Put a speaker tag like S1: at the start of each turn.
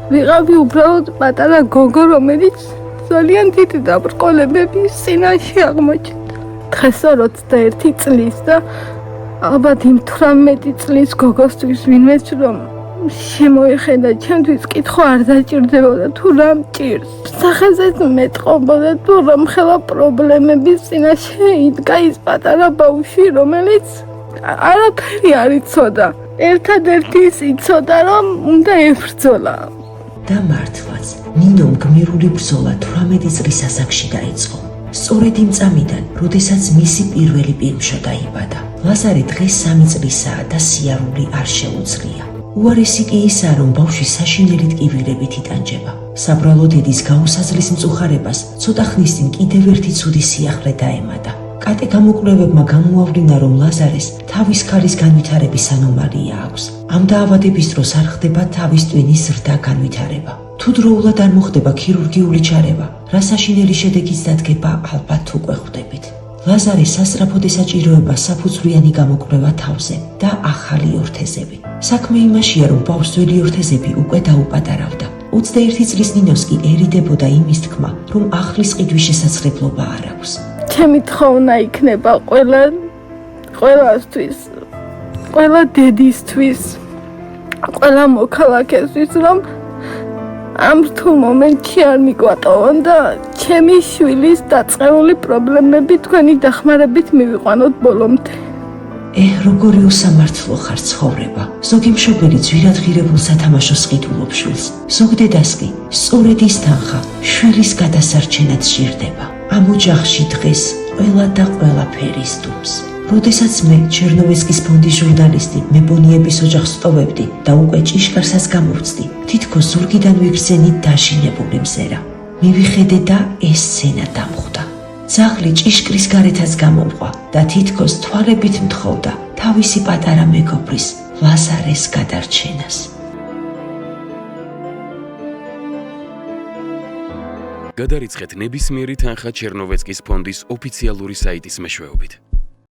S1: ვიყავი უბრალოდ პატარა გოგო, რომელიც ძალიან დიდი დაბრკოლებების წინაშე აღმოჩნდა. დღეს 21 წლის და ალბათ იმ 18 წლის გოგოსთვის ვინმეც რომ შემოიხედა ჩემთვის კითხვა არ დაჭირდებოდა თუ რა მჭირს. სახეზეც მეტყობოდა თუ რომხელა პრობლემების წინაშე იდგა ის პატარა ბავშვი, რომელიც არაფერი არ იცოდა. ერთადერთი ის იცოდა რომ უნდა ებრძოლა.
S2: და მართლაც ნინომ გმირული ბრძოლა 18 წლის ასაკში დაიწყო. სწორედ იმ წამიდან, როდესაც მისი პირველი პირმშო დაიბადა. ლაზარე დღეს 3 წლისაა და სიარული არ შეუძლია. უარესი კი ისაა, რომ ბავშვი საშინელი ტკივილებით იტანჯება. საბრალო დედის გაუსაზლის მწუხარებას ცოტა ხნის წინ კიდევ ერთი ცუდი სიახლე დაემატა. კატე გამოკვლევებმა გამოავლინა, რომ ლაზარეს თავის ქალის განვითარების ანომალია აქვს. ამ დაავადების დროს არ ხდება თავის ტვინის ზრდა განვითარება. თუ დროულად არ მოხდება ქირურგიული ჩარევა, რა საშინელი შედეგიც დადგება, ალბათ უკვე ხვდებით. ლაზარეს სასწრაფოდ ესაჭიროება საფუძვლიანი გამოკვლევა თავზე და ახალი ორთეზები. საქმე იმაშია, რომ ბავშვს ძველი ორთეზები უკვე დაუპატარავდა. 21 წლის ნინოს კი ერიდებოდა იმის თქმა, რომ ახლის ყიდვის შესაძლებლობა არ აქვს.
S1: ჩემი თხოვნა იქნება ყველასთვის, ყველა დედისთვის, ყველა მოქალაქესთვის, რომ ამ რთულ მომენტში არ მიგვატოვონ და ჩემი შვილის დაწყებული პრობლემები თქვენი დახმარებით მივიყვანოთ ბოლომდე.
S2: როგორი უსამართლო ხარ ცხოვრება. ზოგი მშობელი ძვირად ღირებულ სათამაშოს ყიდულობს შვილს. ზოგ დედას კი სწორედ ის თანხა შვილის გადასარჩენად სჭირდება. ამ ოჯახში დღეს ყველა და ყველაფერი სდობს. როდესაც მე ჩერნოვეცკის ფონდის ჟურნალისტი მებონიების ოჯახს ვსტოვებდი და უკვე ჭიშკარსაც გამოვცდი, თითქოს ზურგიდან ვიგრძენით დაშინებული მზერა. მივიხედე და ეს სცენა დამხვდა. ძაღლი ჭიშკრის გარეთაც გამოვყვა და თითქოს თვალებით მთხოვდა თავისი პატარა მეგობრის ლაზარეს გადარჩენას.
S3: გადარიცხეთ ნებისმიერი თანხა ჩერნოვეცკის ფონდის ოფიციალური საიტის მეშვეობით.